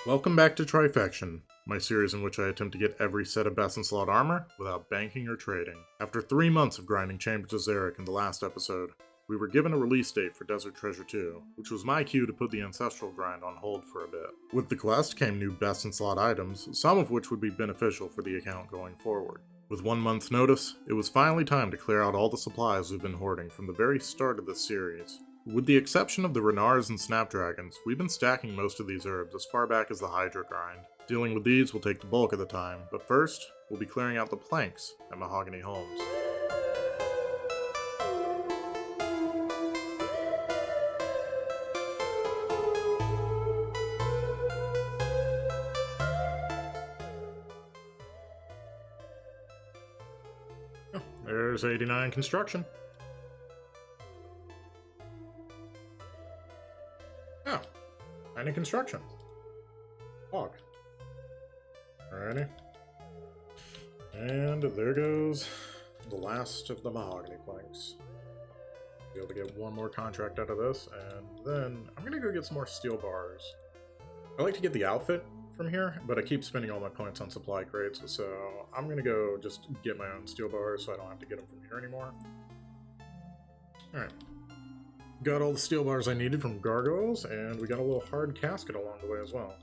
Welcome back to Trifection, my series in which I attempt to get every set of best in slot armor without banking or trading. After 3 months of grinding Chambers of Xeric in the last episode, we were given a release date for Desert Treasure 2, which was my cue to put the Ancestral grind on hold for a bit. With the quest came new best in slot items, some of which would be beneficial for the account going forward. With 1 month's notice, it was finally time to clear out all the supplies we've been hoarding from the very start of this series. With the exception of the Renars and Snapdragons, we've been stacking most of these herbs as far back as the Hydra grind. Dealing with these will take the bulk of the time, but first, we'll be clearing out the planks at Mahogany Homes. Oh, there's 89 construction. Oh, any construction. Log. Alrighty. And there goes the last of the mahogany planks. Be able to get one more contract out of this, and then I'm gonna go get some more steel bars. I like to get the outfit from here, but I keep spending all my points on supply crates, so I'm gonna go just get my own steel bars so I don't have to get them from here anymore. Alright. Got all the steel bars I needed from gargoyles, and we got a little hard casket along the way as well.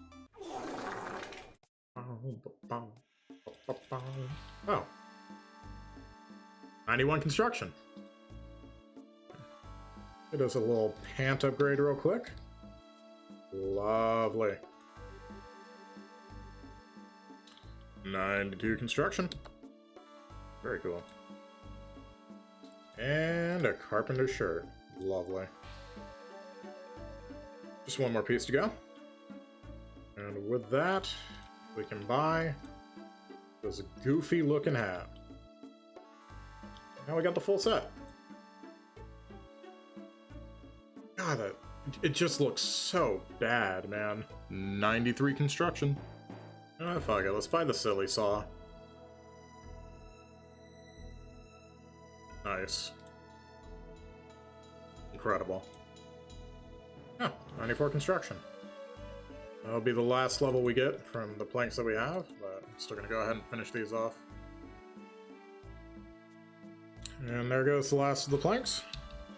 Oh. 91 construction. It does a little pant upgrade real quick. Lovely. 92 construction. Very cool. And a carpenter shirt. Lovely. Just one more piece to go. And with that, we can buy this goofy looking hat. Now we got the full set. God, it just looks so bad, man. 93 construction. Oh, fuck it, let's buy the silly saw. Nice. Incredible. Oh, 94 construction. That'll be the last level we get from the planks that we have, but I'm still gonna go ahead and finish these off. And there goes the last of the planks.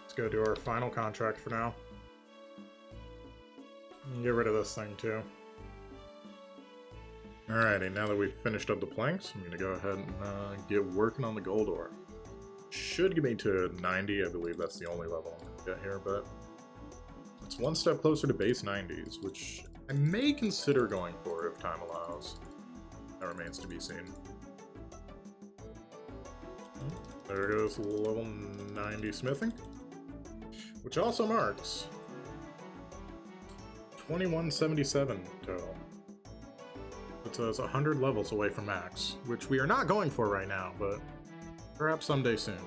Let's go do our final contract for now. And get rid of this thing too. Alrighty, now that we've finished up the planks, I'm gonna go ahead and get working on the gold ore. Should get me to 90, I believe that's the only level I'm gonna get here, but it's one step closer to base 90s, which I may consider going for if time allows. That remains to be seen. There goes level 90 smithing, which also marks 2177 total. Puts us 100 levels away from max, which we are not going for right now, but perhaps someday soon.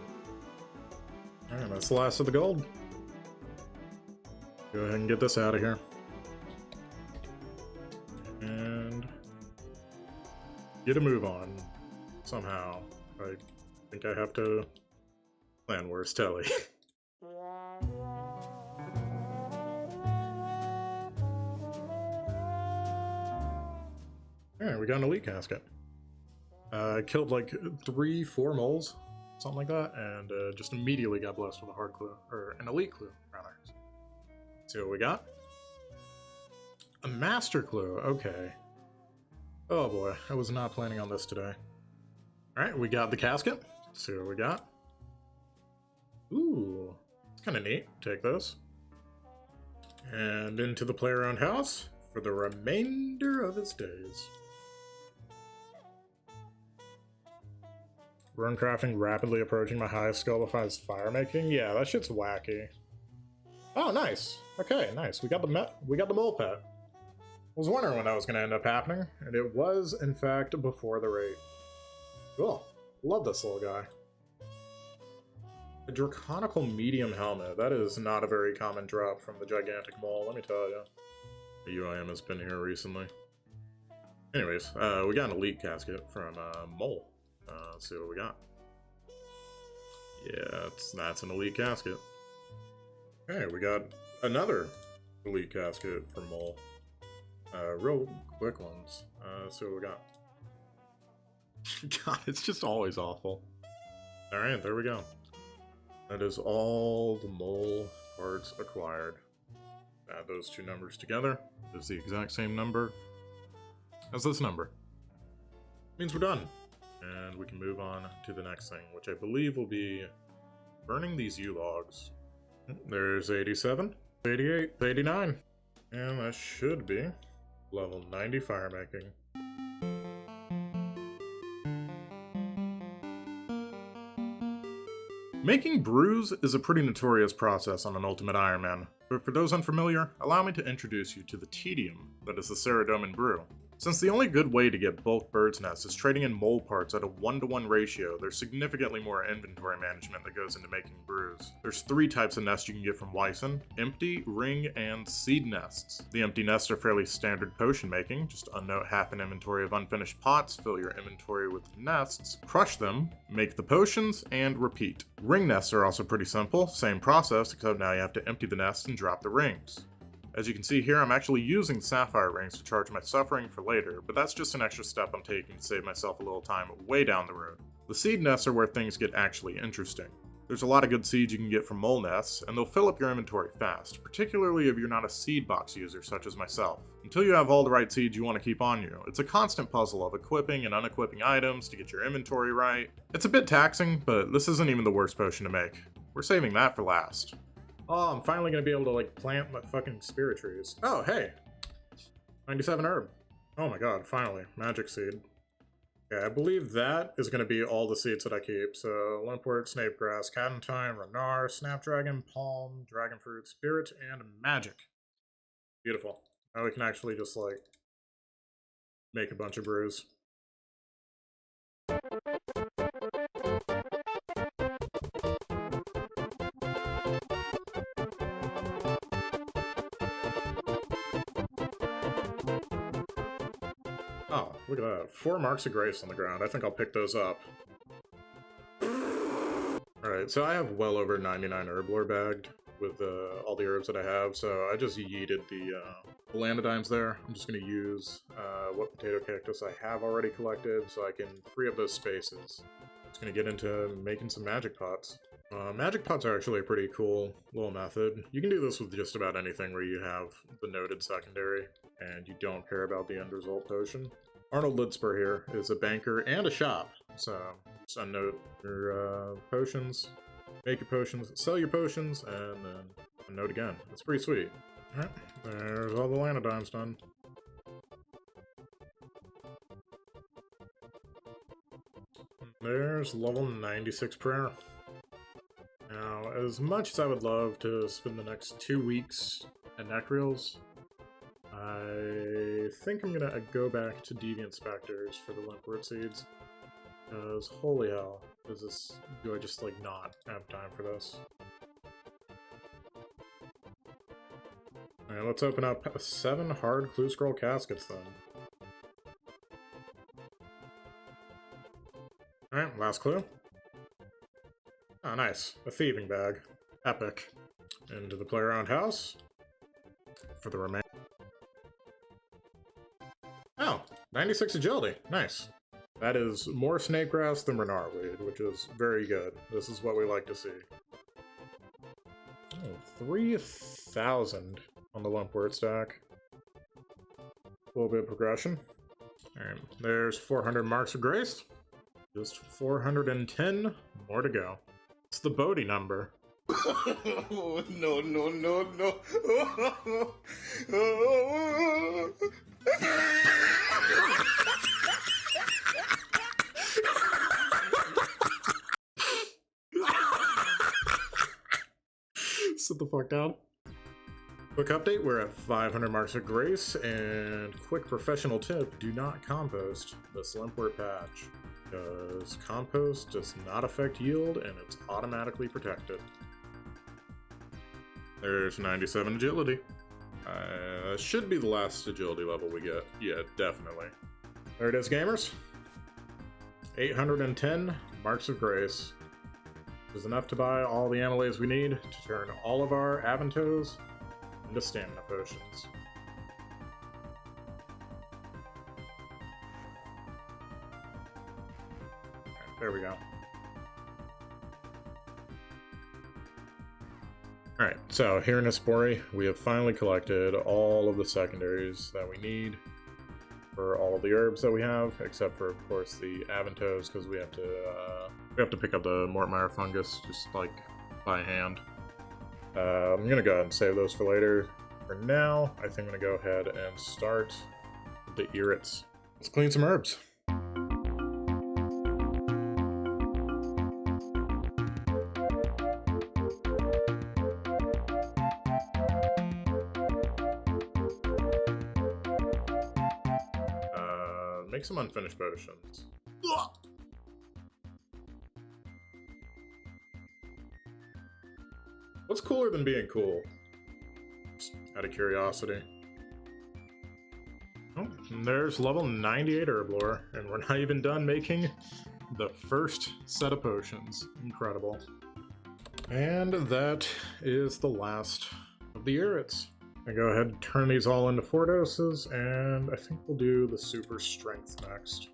Alright, that's the last of the gold. Go ahead and get this out of here. And get a move on somehow. I think I have to plan where's Telly. Alright, we got an elite casket. Killed like 3-4 moles, something like that, and just immediately got blessed with a hard clue, or an elite clue, rather. Let's see what we got. A master clue, okay. Oh boy, I was not planning on this today. Alright, we got the casket. Let's see what we got. Ooh, it's kind of neat. Take this. And into the player-owned house for the remainder of his days. Runecrafting rapidly approaching my highest skill besides fire making? Yeah, that shit's wacky. Oh, nice. Okay, nice. We got the mole pet. I was wondering when that was going to end up happening, and it was, in fact, before the raid. Cool. Love this little guy. A draconical medium helmet. That is not a very common drop from the gigantic mole, let me tell you. The UIM has been here recently. Anyways, we got an elite casket from Mole. Let's see what we got. Yeah, that's an elite casket. Okay, we got another elite casket from Mole. Real quick ones. Let's see what we got. God, it's just always awful. Alright, there we go. That is all the mole parts acquired. Add those two numbers together. It's the exact same number as this number. Means we're done. And we can move on to the next thing, which I believe will be burning these U-logs. There's 87, 88, 89. And that should be level 90 fire making. Making brews is a pretty notorious process on an Ultimate Iron Man, but for those unfamiliar, allow me to introduce you to the tedium that is the Ceradomin brew. Since the only good way to get bulk bird's nests is trading in mole parts at a 1-to-1 ratio, there's significantly more inventory management that goes into making brews. There's 3 types of nests you can get from Wyson: empty, ring, and seed nests. The empty nests are fairly standard potion making, just unnote half an inventory of unfinished pots, fill your inventory with nests, crush them, make the potions, and repeat. Ring nests are also pretty simple, same process, except now you have to empty the nests and drop the rings. As you can see here, I'm actually using sapphire rings to charge my suffering for later, but that's just an extra step I'm taking to save myself a little time way down the road. The seed nests are where things get actually interesting. There's a lot of good seeds you can get from mole nests, and they'll fill up your inventory fast, particularly if you're not a seed box user such as myself. Until you have all the right seeds you want to keep on you, it's a constant puzzle of equipping and unequipping items to get your inventory right. It's a bit taxing, but this isn't even the worst potion to make. We're saving that for last. Oh, I'm finally gonna be able to, like, plant my fucking spirit trees. Oh, hey! 97 herb. Oh my god, finally. Magic seed. Yeah, I believe that is gonna be all the seeds that I keep. So, limpwort, snapegrass, cadentine, renar, snapdragon, palm, dragonfruit, spirit, and magic. Beautiful. Now we can actually just, like, make a bunch of brews. Oh, look at that. 4 marks of grace on the ground. I think I'll pick those up. Alright, so I have well over 99 herb lore bagged with all the herbs that I have, so I just yeeted the Lanodymes there. I'm just going to use what potato cactus I have already collected so I can free up those spaces. I'm just going to get into making some magic pots. Magic pots are actually a pretty cool little method. You can do this with just about anything where you have the noted secondary and you don't care about the end result potion. Arnold Lidspur here is a banker and a shop, so just unnote your potions, make your potions, sell your potions, and then unnote again. It's pretty sweet. Alright, there's all the Lanodymes done. There's level 96 prayer. Now, as much as I would love to spend the next 2 weeks at Necreals, I think I'm gonna go back to Deviant Spectres for the limpwort seeds. Because, holy hell, do I just, like, not have time for this? Alright, let's open up 7 hard clue scroll caskets then. Alright, last clue. Oh, nice. A thieving bag. Epic. Into the play-around house. For the remainder. Oh, 96 agility. Nice. That is more snakegrass than Renar weed, which is very good. This is what we like to see. Oh, 3,000 on the limpwort stack. A little bit of progression. Alright, there's 400 marks of grace. Just 410 more to go. It's the Bodhi number. Oh, no, no, no, no. Sit the fuck down. Quick update, we're at 500 marks of grace, and quick professional tip, do not compost the Slimpwort patch, because compost does not affect yield and it's automatically protected. There's 97 agility. Should be the last agility level we get. Yeah, definitely. There it is, gamers. 810 marks of grace. Is enough to buy all the amylase we need to turn all of our Aventos into stamina potions. Right, there we go. Alright, so here in Espori, we have finally collected all of the secondaries that we need for all of the herbs that we have, except for, of course, the Aventos, because we have to pick up the Mortmire fungus, just like by hand. I'm gonna go ahead and save those for later. For now, I think I'm gonna go ahead and start with the Irrits. Let's clean some herbs. Make some unfinished potions. Ugh. What's cooler than being cool? Just out of curiosity. Oh, and there's level 98 Herblore, and we're not even done making the first set of potions. Incredible. And that is the last of the Irrits. I go ahead and turn these all into 4 doses, and I think we'll do the super strength next.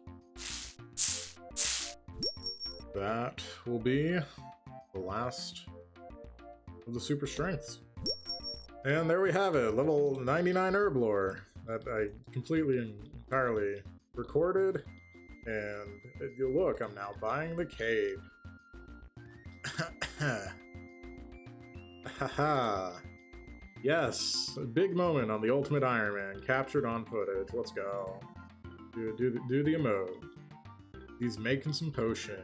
That will be the last of the super strengths. And there we have it, level 99 Herblore that I completely and entirely recorded. And you look, I'm now buying the cave. Haha. Yes, a big moment on the Ultimate Iron Man, captured on footage. Let's go. Do the emote. He's making some potion.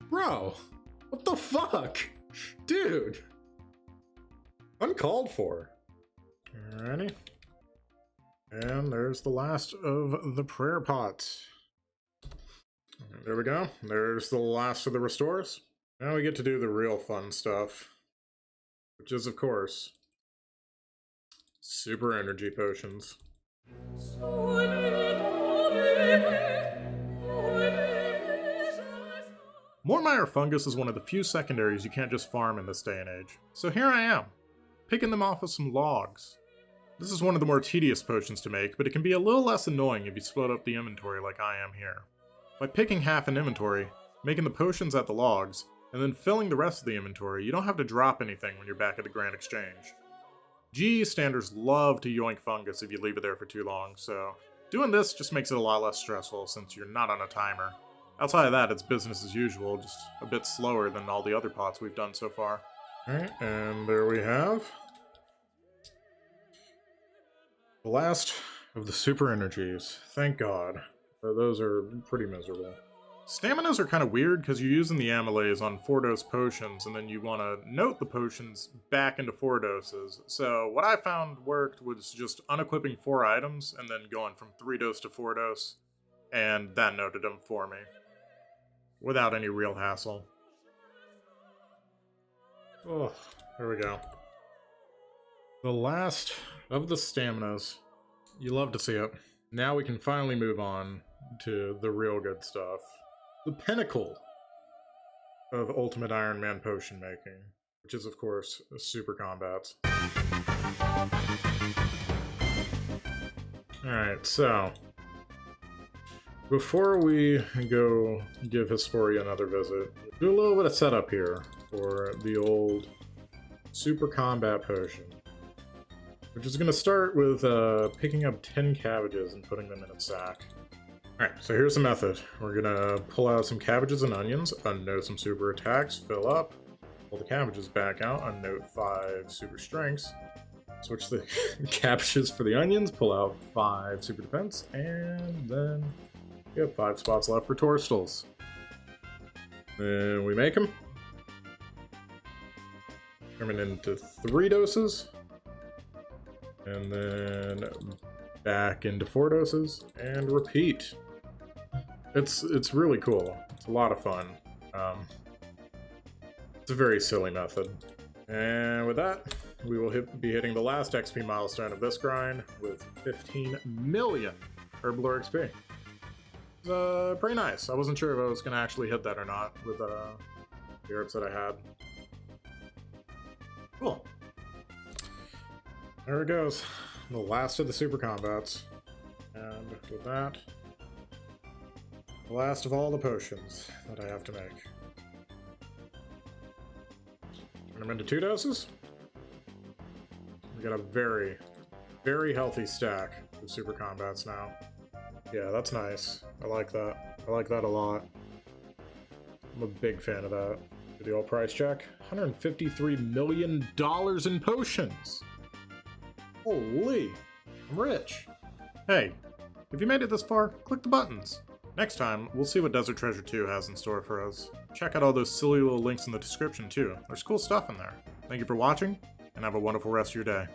Bro, what the fuck? Dude. Uncalled for. Alrighty. And there's the last of the prayer pots. There we go. There's the last of the restores. Now we get to do the real fun stuff, which is, of course, super energy potions. Mortmire fungus is one of the few secondaries you can't just farm in this day and age. So here I am, picking them off of some logs. This is one of the more tedious potions to make, but it can be a little less annoying if you split up the inventory like I am here. By picking half an inventory, making the potions at the logs, and then filling the rest of the inventory, you don't have to drop anything when you're back at the Grand Exchange. GE standards love to yoink fungus if you leave it there for too long, so doing this just makes it a lot less stressful since you're not on a timer. Outside of that, it's business as usual, just a bit slower than all the other pots we've done so far. Alright, and there we have the last of the super energies. Thank God. Those are pretty miserable. Staminas are kind of weird because you're using the amylase on 4-dose potions, and then you want to note the potions back into 4 doses. So what I found worked was just unequipping 4 items and then going from 3-dose to 4-dose, and that noted them for me without any real hassle. Oh, there we go. The last of the staminas. You love to see it. Now we can finally move on to the real good stuff. The pinnacle of Ultimate Iron Man potion making, which is, of course, super combats. Alright, so before we go give Hesperia another visit, do a little bit of setup here for the old super combat potion, which is going to start with picking up 10 cabbages and putting them in a sack. Alright, so here's the method. We're gonna pull out some cabbages and onions, unnote some super attacks, fill up, pull the cabbages back out, unnote 5 super strengths, switch the cabbages for the onions, pull out 5 super defense, and then we have 5 spots left for Torstals. Then we make them, Turn it into 3 doses. And then back into 4 doses. And repeat. It's really cool. It's a lot of fun. It's a very silly method. And with that, we will be hitting the last XP milestone of this grind with 15 million Herblore XP. It's pretty nice. I wasn't sure if I was going to actually hit that or not with the herbs that I had. Cool. There it goes. The last of the super combats. And with that, the last of all the potions that I have to make. Turn them into 2 doses. We got a very, very healthy stack of super combats now. Yeah, that's nice. I like that. I like that a lot. I'm a big fan of that. Do the old price check. $153 million in potions! Holy! I'm rich. Hey, if you made it this far, click the buttons. Next time, we'll see what Desert Treasure 2 has in store for us. Check out all those silly little links in the description too. There's cool stuff in there. Thank you for watching, and have a wonderful rest of your day.